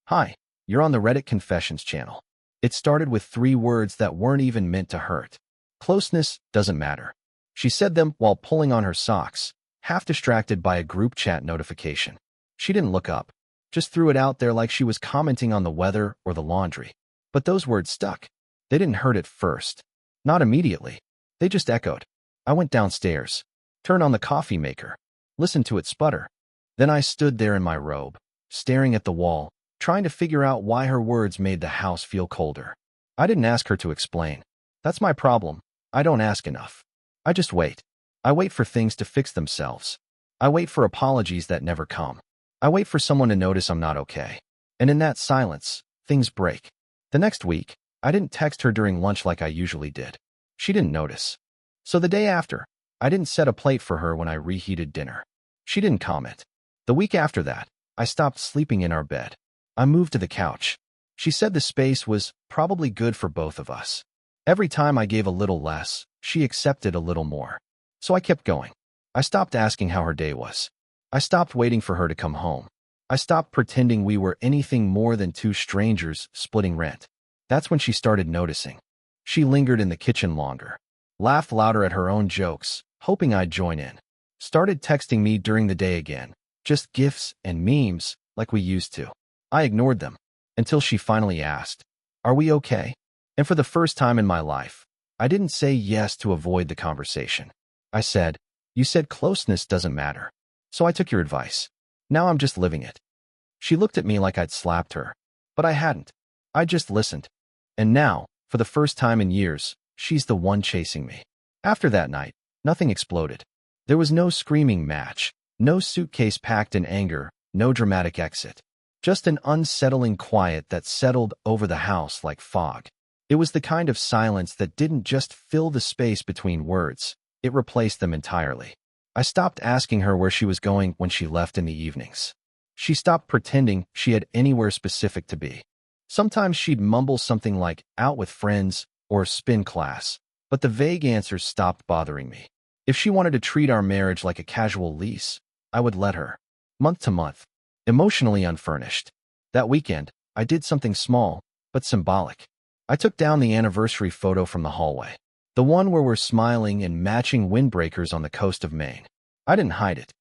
Hi, you're on the Reddit Confessions channel. It started with 3 words that weren't even meant to hurt. Closeness doesn't matter. She said them while pulling on her socks, half distracted by a group chat notification. She didn't look up, just threw it out there like she was commenting on the weather or the laundry. But those words stuck. They didn't hurt at first. Not immediately. They just echoed. I went downstairs, turned on the coffee maker, listened to it sputter. Then I stood there in my robe, staring at the wall, trying to figure out why her words made the house feel colder. I didn't ask her to explain. That's my problem. I don't ask enough. I just wait. I wait for things to fix themselves. I wait for apologies that never come. I wait for someone to notice I'm not okay. And in that silence, things break. The next week, I didn't text her during lunch like I usually did. She didn't notice. So the day after, I didn't set a plate for her when I reheated dinner. She didn't comment. The week after that, I stopped sleeping in our bed. I moved to the couch. She said the space was probably good for both of us. Every time I gave a little less, she accepted a little more. So I kept going. I stopped asking how her day was. I stopped waiting for her to come home. I stopped pretending we were anything more than 2 strangers splitting rent. That's when she started noticing. She lingered in the kitchen longer, laughed louder at her own jokes, hoping I'd join in. Started texting me during the day again, just gifs and memes like we used to. I ignored them until she finally asked, "Are we okay?" And for the first time in my life, I didn't say yes to avoid the conversation. I said, "You said closeness doesn't matter. So I took your advice. Now I'm just living it." She looked at me like I'd slapped her, but I hadn't. I just listened. And now, for the first time in years, she's the one chasing me. After that night, nothing exploded. There was no screaming match, no suitcase packed in anger, no dramatic exit. Just an unsettling quiet that settled over the house like fog. It was the kind of silence that didn't just fill the space between words, it replaced them entirely. I stopped asking her where she was going when she left in the evenings. She stopped pretending she had anywhere specific to be. Sometimes she'd mumble something like out with friends or spin class, but the vague answers stopped bothering me. If she wanted to treat our marriage like a casual lease, I would let her. Month to month, emotionally unfurnished. That weekend, I did something small, but symbolic. I took down the anniversary photo from the hallway. The one where we're smiling in matching windbreakers on the coast of Maine. I didn't hide it.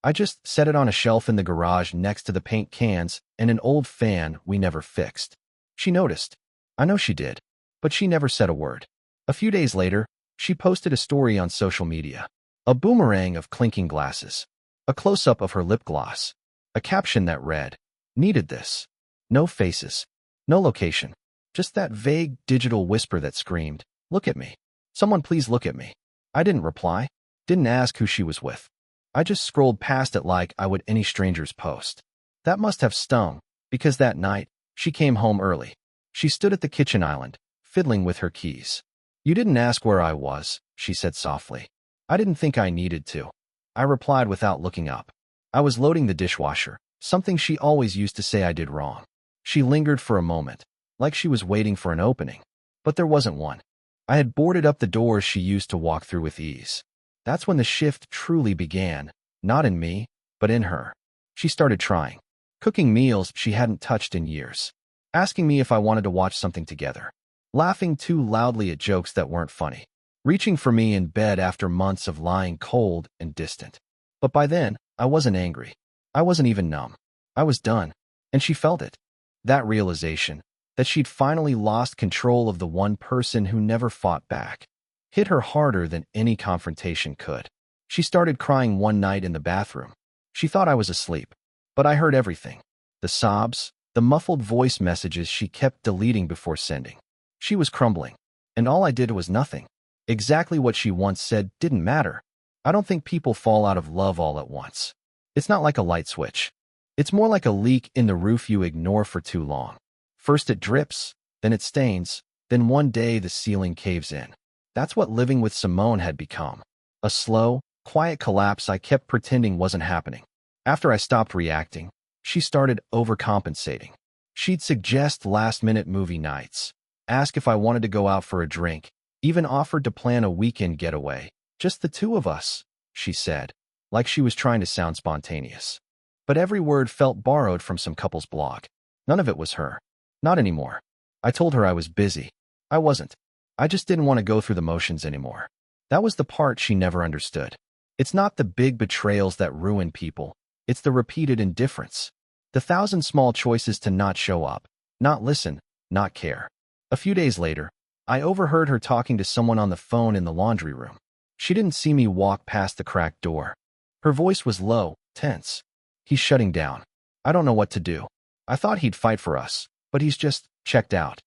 I just set it on a shelf in the garage next to the paint cans and an old fan we never fixed. She noticed. I know she did, but she never said a word. A few days later, she posted a story on social media. A boomerang of clinking glasses. A close-up of her lip gloss. A caption that read, "Needed this." No faces. No location. Just that vague digital whisper that screamed, "Look at me. Someone please look at me." I didn't reply. Didn't ask who she was with. I just scrolled past it like I would any stranger's post. That must have stung, because that night, she came home early. She stood at the kitchen island, fiddling with her keys. "You didn't ask where I was," she said softly. I didn't think I needed to. I replied without looking up. I was loading the dishwasher, something she always used to say I did wrong. She lingered for a moment, like she was waiting for an opening. But there wasn't one. I had boarded up the doors she used to walk through with ease. That's when the shift truly began, not in me, but in her. She started trying. Cooking meals she hadn't touched in years. Asking me if I wanted to watch something together. Laughing too loudly at jokes that weren't funny. Reaching for me in bed after months of lying cold and distant. But by then, I wasn't angry. I wasn't even numb. I was done. And she felt it. That realization, that she'd finally lost control of the one person who never fought back, hit her harder than any confrontation could. She started crying one night in the bathroom. She thought I was asleep, but I heard everything. The sobs, the muffled voice messages she kept deleting before sending. She was crumbling, and all I did was nothing. Exactly what she once said didn't matter. I don't think people fall out of love all at once. It's not like a light switch. It's more like a leak in the roof you ignore for too long. First it drips, then it stains, then one day the ceiling caves in. That's what living with Simone had become. A slow, quiet collapse I kept pretending wasn't happening. After I stopped reacting, she started overcompensating. She'd suggest last-minute movie nights, ask if I wanted to go out for a drink, even offered to plan a weekend getaway. "Just the two of us," she said, like she was trying to sound spontaneous. But every word felt borrowed from some couple's blog. None of it was her. Not anymore. I told her I was busy. I wasn't. I just didn't want to go through the motions anymore. That was the part she never understood. It's not the big betrayals that ruin people. It's the repeated indifference. The thousand small choices to not show up, not listen, not care. A few days later, I overheard her talking to someone on the phone in the laundry room. She didn't see me walk past the cracked door. Her voice was low, tense. He's shutting down. I don't know what to do. I thought he'd fight for us, but he's just checked out.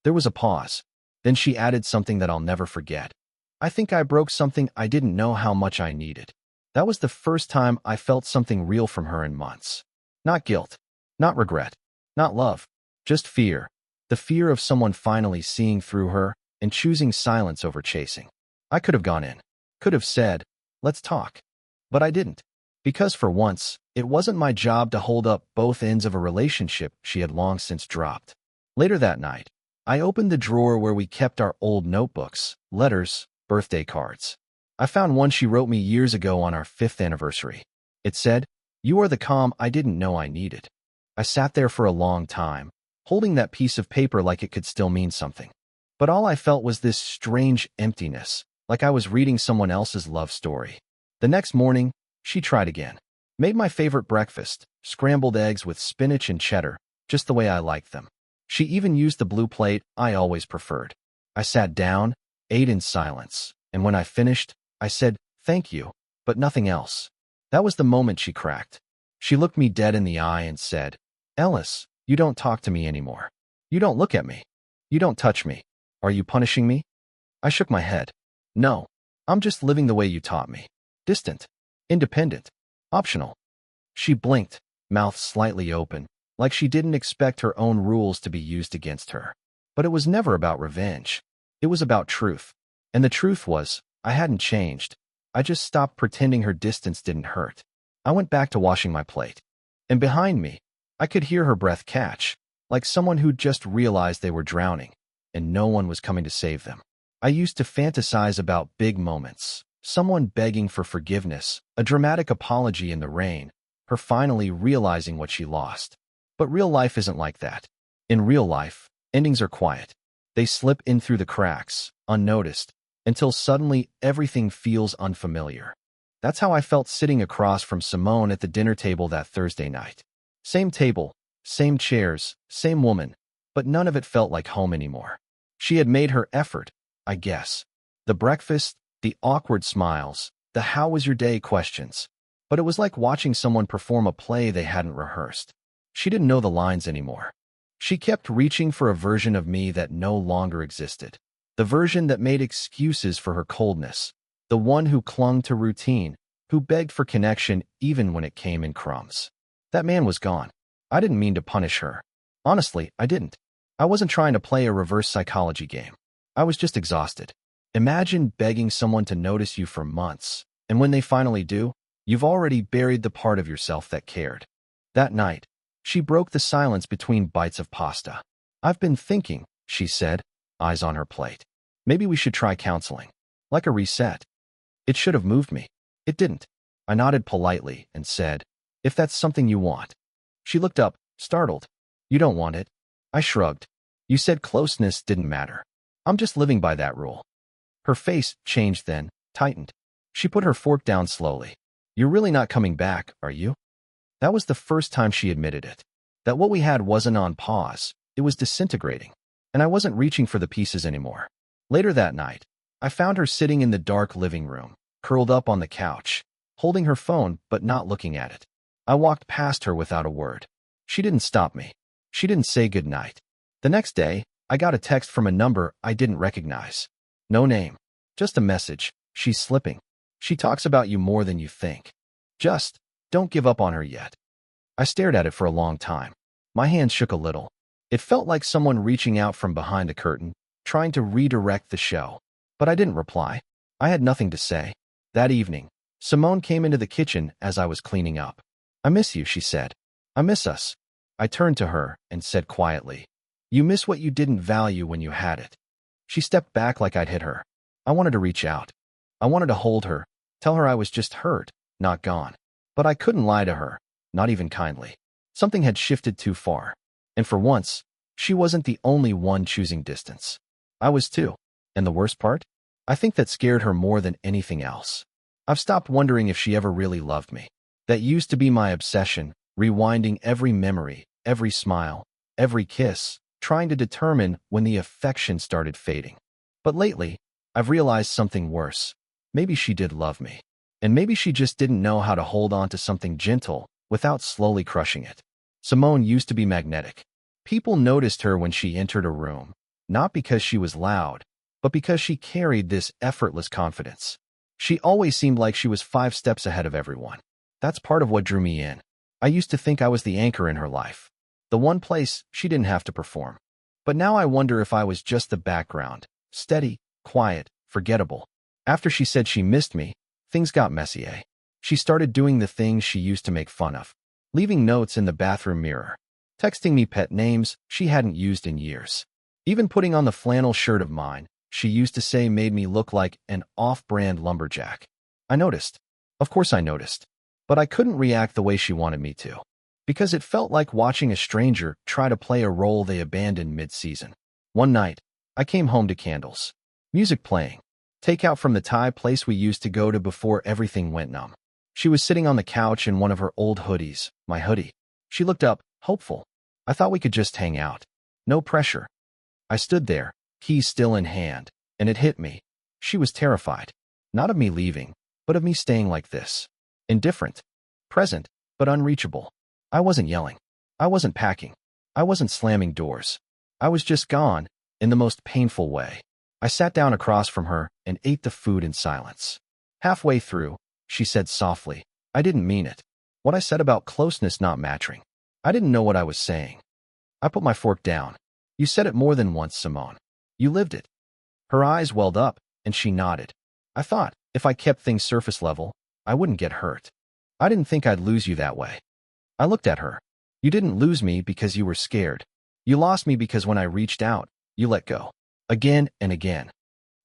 There was a pause. Then she added something that I'll never forget. I think I broke something I didn't know how much I needed. That was the first time I felt something real from her in months. Not guilt, not regret, not love, just fear. The fear of someone finally seeing through her and choosing silence over chasing. I could have gone in, could have said, let's talk. But I didn't. Because for once, it wasn't my job to hold up both ends of a relationship she had long since dropped. Later that night, I opened the drawer where we kept our old notebooks, letters, birthday cards. I found one she wrote me years ago on our 5th anniversary. It said, "You are the calm I didn't know I needed." I sat there for a long time, holding that piece of paper like it could still mean something. But all I felt was this strange emptiness, like I was reading someone else's love story. The next morning, she tried again. Made my favorite breakfast, scrambled eggs with spinach and cheddar, just the way I liked them. She even used the blue plate I always preferred. I sat down, ate in silence, and when I finished, I said, thank you, but nothing else. That was the moment she cracked. She looked me dead in the eye and said, Ellis, you don't talk to me anymore. You don't look at me. You don't touch me. Are you punishing me? I shook my head. No, I'm just living the way you taught me. Distant, independent, optional. She blinked, mouth slightly open, like she didn't expect her own rules to be used against her. But it was never about revenge. It was about truth. And the truth was, I hadn't changed. I just stopped pretending her distance didn't hurt. I went back to washing my plate. And behind me, I could hear her breath catch, like someone who'd just realized they were drowning, and no one was coming to save them. I used to fantasize about big moments, someone begging for forgiveness, a dramatic apology in the rain, her finally realizing what she lost. But real life isn't like that. In real life, endings are quiet. They slip in through the cracks, unnoticed, until suddenly everything feels unfamiliar. That's how I felt sitting across from Simone at the dinner table that Thursday night. Same table, same chairs, same woman, but none of it felt like home anymore. She had made her effort, I guess. The breakfast, the awkward smiles, the how was your day questions. But it was like watching someone perform a play they hadn't rehearsed. She didn't know the lines anymore. She kept reaching for a version of me that no longer existed. The version that made excuses for her coldness. The one who clung to routine, who begged for connection even when it came in crumbs. That man was gone. I didn't mean to punish her. Honestly, I didn't. I wasn't trying to play a reverse psychology game. I was just exhausted. Imagine begging someone to notice you for months, and when they finally do, you've already buried the part of yourself that cared. That night, she broke the silence between bites of pasta. I've been thinking, she said, eyes on her plate. Maybe we should try counseling. Like a reset. It should have moved me. It didn't. I nodded politely and said, if that's something you want. She looked up, startled. You don't want it? I shrugged. You said closeness didn't matter. I'm just living by that rule. Her face changed then, tightened. She put her fork down slowly. You're really not coming back, are you? That was the first time she admitted it. That what we had wasn't on pause, it was disintegrating. And I wasn't reaching for the pieces anymore. Later that night, I found her sitting in the dark living room, curled up on the couch, holding her phone but not looking at it. I walked past her without a word. She didn't stop me. She didn't say goodnight. The next day, I got a text from a number I didn't recognize. No name. Just a message. She's slipping. She talks about you more than you think. Just don't give up on her yet. I stared at it for a long time. My hands shook a little. It felt like someone reaching out from behind a curtain, trying to redirect the show. But I didn't reply. I had nothing to say. That evening, Simone came into the kitchen as I was cleaning up. I miss you, she said. I miss us. I turned to her and said quietly, you miss what you didn't value when you had it. She stepped back like I'd hit her. I wanted to reach out. I wanted to hold her, tell her I was just hurt, not gone. But I couldn't lie to her, not even kindly. Something had shifted too far. And for once, she wasn't the only one choosing distance. I was too. And the worst part? I think that scared her more than anything else. I've stopped wondering if she ever really loved me. That used to be my obsession, rewinding every memory, every smile, every kiss, trying to determine when the affection started fading. But lately, I've realized something worse. Maybe she did love me. And maybe she just didn't know how to hold on to something gentle without slowly crushing it. Simone used to be magnetic. People noticed her when she entered a room, not because she was loud, but because she carried this effortless confidence. She always seemed like she was 5 steps ahead of everyone. That's part of what drew me in. I used to think I was the anchor in her life, the one place she didn't have to perform. But now I wonder if I was just the background, steady, quiet, forgettable. After she said she missed me, things got messy. She started doing the things she used to make fun of, leaving notes in the bathroom mirror, texting me pet names she hadn't used in years. Even putting on the flannel shirt of mine she used to say made me look like an off-brand lumberjack. I noticed. Of course I noticed. But I couldn't react the way she wanted me to, because it felt like watching a stranger try to play a role they abandoned mid-season. One night, I came home to candles, music playing, takeout from the Thai place we used to go to before everything went numb. She was sitting on the couch in one of her old hoodies, my hoodie. She looked up, hopeful. I thought we could just hang out. No pressure. I stood there, keys still in hand, and it hit me. She was terrified. Not of me leaving, but of me staying like this. Indifferent. Present, but unreachable. I wasn't yelling. I wasn't packing. I wasn't slamming doors. I was just gone, in the most painful way. I sat down across from her and ate the food in silence. Halfway through, she said softly, I didn't mean it. What I said about closeness not matching. I didn't know what I was saying. I put my fork down. You said it more than once, Simone. You lived it. Her eyes welled up, and she nodded. I thought, if I kept things surface level, I wouldn't get hurt. I didn't think I'd lose you that way. I looked at her. You didn't lose me because you were scared. You lost me because when I reached out, you let go. Again and again.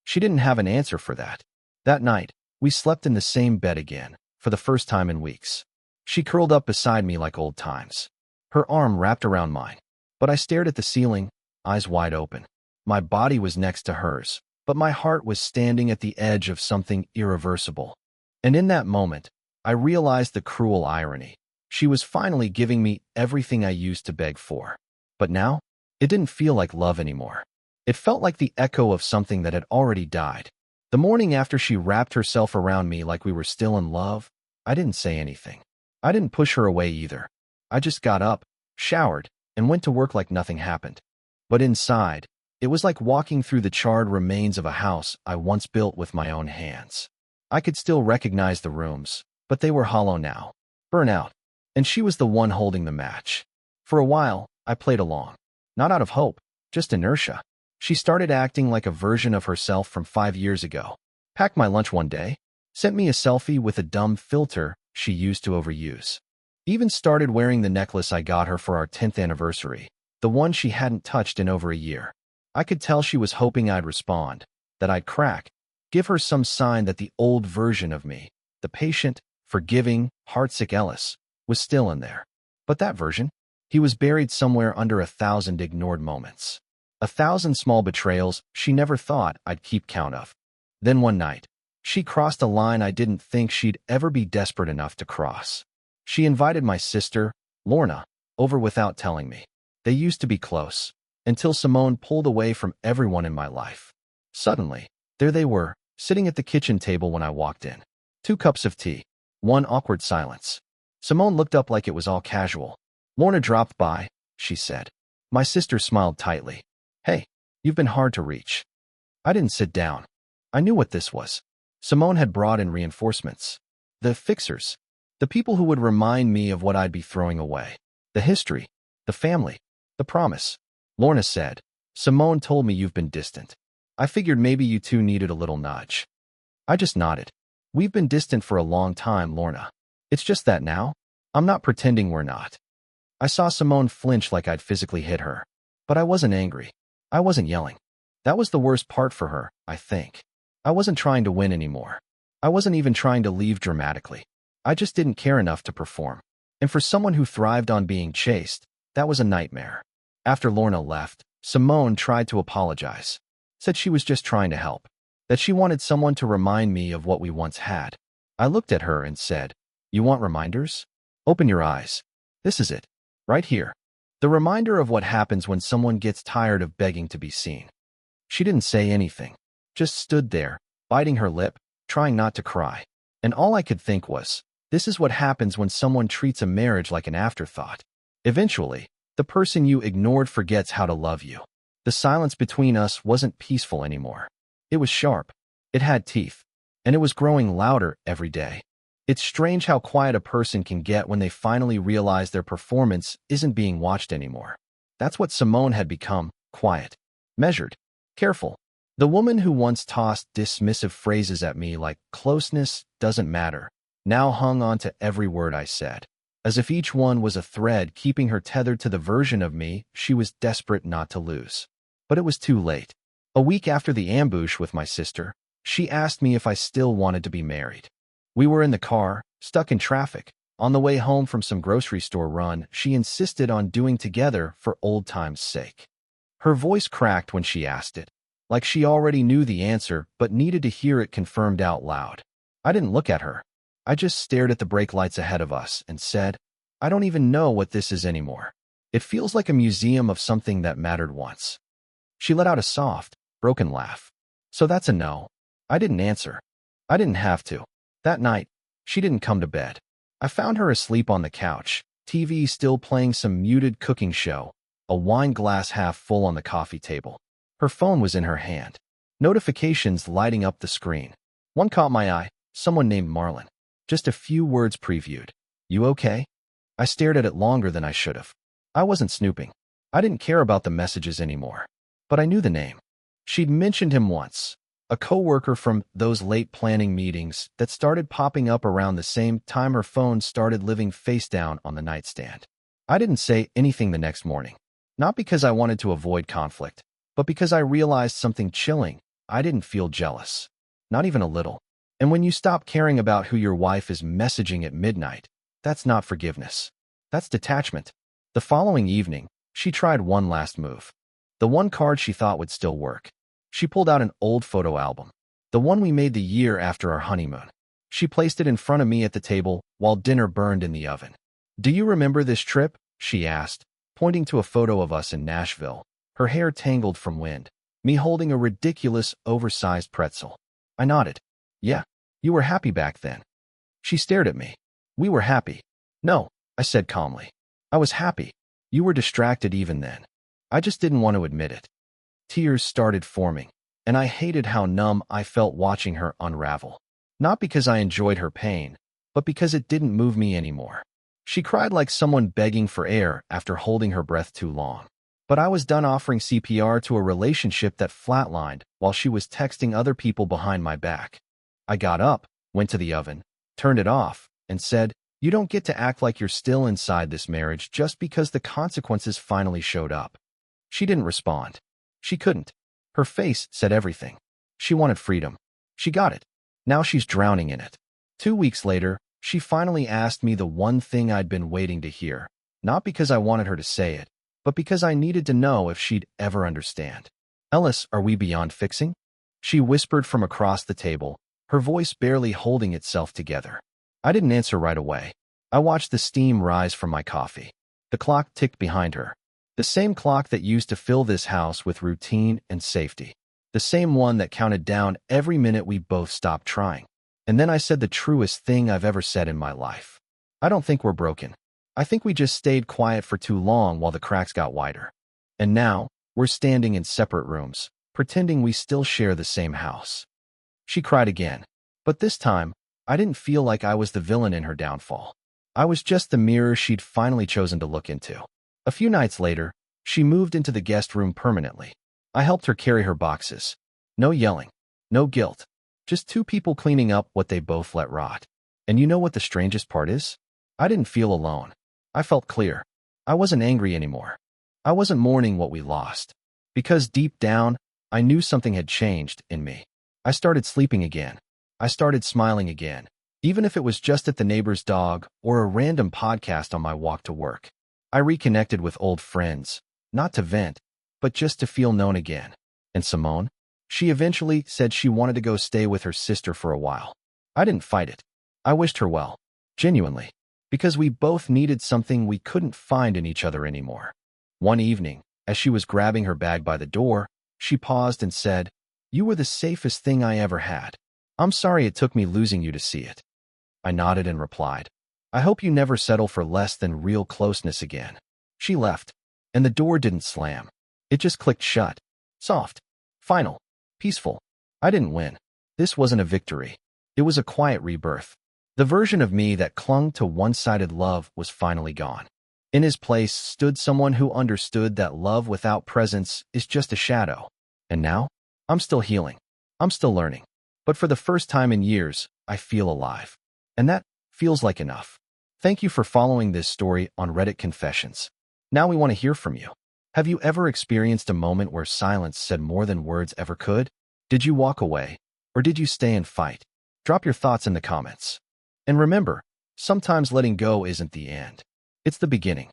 She didn't have an answer for that. That night, we slept in the same bed again, for the first time in weeks. She curled up beside me like old times. Her arm wrapped around mine. But I stared at the ceiling, eyes wide open. My body was next to hers, but my heart was standing at the edge of something irreversible. And in that moment, I realized the cruel irony. She was finally giving me everything I used to beg for. But now, it didn't feel like love anymore. It felt like the echo of something that had already died. The morning after she wrapped herself around me like we were still in love, I didn't say anything. I didn't push her away either. I just got up, showered, and went to work like nothing happened. But inside, it was like walking through the charred remains of a house I once built with my own hands. I could still recognize the rooms, but they were hollow now, burnt out, and she was the one holding the match. For a while, I played along. Not out of hope, just inertia. She started acting like a version of herself from 5 years ago. Packed my lunch one day, sent me a selfie with a dumb filter she used to overuse. Even started wearing the necklace I got her for our 10th anniversary, the one she hadn't touched in over a year. I could tell she was hoping I'd respond, that I'd crack, give her some sign that the old version of me, the patient, forgiving, heartsick Ellis, was still in there. But that version? He was buried somewhere under 1,000 ignored moments. 1,000 small betrayals she never thought I'd keep count of. Then one night, she crossed a line I didn't think she'd ever be desperate enough to cross. She invited my sister, Lorna, over without telling me. They used to be close, until Simone pulled away from everyone in my life. Suddenly, there they were, sitting at the kitchen table when I walked in. 2 cups of tea. One awkward silence. Simone looked up like it was all casual. Lorna dropped by, she said. My sister smiled tightly. Hey, you've been hard to reach. I didn't sit down. I knew what this was. Simone had brought in reinforcements. The fixers. The people who would remind me of what I'd be throwing away. The history. The family. The promise. Lorna said, Simone told me you've been distant. I figured maybe you two needed a little nudge. I just nodded. We've been distant for a long time, Lorna. It's just that now, I'm not pretending we're not. I saw Simone flinch like I'd physically hit her. But I wasn't angry. I wasn't yelling. That was the worst part for her, I think. I wasn't trying to win anymore. I wasn't even trying to leave dramatically. I just didn't care enough to perform. And for someone who thrived on being chased, that was a nightmare. After Lorna left, Simone tried to apologize. Said she was just trying to help. That she wanted someone to remind me of what we once had. I looked at her and said, "You want reminders? Open your eyes. This is it. Right here. The reminder of what happens when someone gets tired of begging to be seen." She didn't say anything. Just stood there, biting her lip, trying not to cry. And all I could think was, this is what happens when someone treats a marriage like an afterthought. Eventually, the person you ignored forgets how to love you. The silence between us wasn't peaceful anymore. It was sharp. It had teeth. And it was growing louder every day. It's strange how quiet a person can get when they finally realize their performance isn't being watched anymore. That's what Simone had become, quiet, measured, careful. The woman who once tossed dismissive phrases at me like "closeness doesn't matter" now hung on to every word I said, as if each one was a thread keeping her tethered to the version of me she was desperate not to lose. But it was too late. A week after the ambush with my sister, she asked me if I still wanted to be married. We were in the car, stuck in traffic. On the way home from some grocery store run she insisted on doing together for old time's sake. Her voice cracked when she asked it, like she already knew the answer but needed to hear it confirmed out loud. I didn't look at her. I just stared at the brake lights ahead of us and said, "I don't even know what this is anymore. It feels like a museum of something that mattered once." She let out a soft, broken laugh. "So that's a no." I didn't answer. I didn't have to. That night, she didn't come to bed. I found her asleep on the couch, TV still playing some muted cooking show, a wine glass half full on the coffee table. Her phone was in her hand, notifications lighting up the screen. One caught my eye, someone named Marlon. Just a few words previewed. "You okay?" I stared at it longer than I should have. I wasn't snooping. I didn't care about the messages anymore. But I knew the name. She'd mentioned him once. A coworker from those late planning meetings that started popping up around the same time her phone started living face down on the nightstand. I didn't say anything the next morning. Not because I wanted to avoid conflict, but because I realized something chilling. I didn't feel jealous. Not even a little. And when you stop caring about who your wife is messaging at midnight, that's not forgiveness. That's detachment. The following evening, she tried one last move. The one card she thought would still work. She pulled out an old photo album, the one we made the year after our honeymoon. She placed it in front of me at the table while dinner burned in the oven. "Do you remember this trip?" she asked, pointing to a photo of us in Nashville, her hair tangled from wind, me holding a ridiculous, oversized pretzel. I nodded. "Yeah, you were happy back then." She stared at me. "We were happy." "No," I said calmly. "I was happy. You were distracted even then. I just didn't want to admit it." Tears started forming, and I hated how numb I felt watching her unravel. Not because I enjoyed her pain, but because it didn't move me anymore. She cried like someone begging for air after holding her breath too long. But I was done offering CPR to a relationship that flatlined while she was texting other people behind my back. I got up, went to the oven, turned it off, and said, "You don't get to act like you're still inside this marriage just because the consequences finally showed up." She didn't respond. She couldn't. Her face said everything. She wanted freedom. She got it. Now she's drowning in it. 2 weeks later, she finally asked me the one thing I'd been waiting to hear, not because I wanted her to say it, but because I needed to know if she'd ever understand. "Ellis, are we beyond fixing?" She whispered from across the table, her voice barely holding itself together. I didn't answer right away. I watched the steam rise from my coffee. The clock ticked behind her. The same clock that used to fill this house with routine and safety. The same one that counted down every minute we both stopped trying. And then I said the truest thing I've ever said in my life. "I don't think we're broken. I think we just stayed quiet for too long while the cracks got wider. And now, we're standing in separate rooms, pretending we still share the same house." She cried again. But this time, I didn't feel like I was the villain in her downfall. I was just the mirror she'd finally chosen to look into. A few nights later, she moved into the guest room permanently. I helped her carry her boxes. No yelling, no guilt, just two people cleaning up what they both let rot. And you know what the strangest part is? I didn't feel alone. I felt clear. I wasn't angry anymore. I wasn't mourning what we lost. Because deep down, I knew something had changed in me. I started sleeping again. I started smiling again, even if it was just at the neighbor's dog or a random podcast on my walk to work. I reconnected with old friends, not to vent, but just to feel known again. And Simone? She eventually said she wanted to go stay with her sister for a while. I didn't fight it. I wished her well, genuinely, because we both needed something we couldn't find in each other anymore. One evening, as she was grabbing her bag by the door, she paused and said, "You were the safest thing I ever had. I'm sorry it took me losing you to see it." I nodded and replied, "I hope you never settle for less than real closeness again." She left, and the door didn't slam. It just clicked shut. Soft. Final. Peaceful. I didn't win. This wasn't a victory. It was a quiet rebirth. The version of me that clung to one-sided love was finally gone. In his place stood someone who understood that love without presence is just a shadow. And now, I'm still healing. I'm still learning. But for the first time in years, I feel alive. And that feels like enough. Thank you for following this story on Reddit Confessions. Now we want to hear from you. Have you ever experienced a moment where silence said more than words ever could? Did you walk away? Or did you stay and fight? Drop your thoughts in the comments. And remember, sometimes letting go isn't the end. It's the beginning.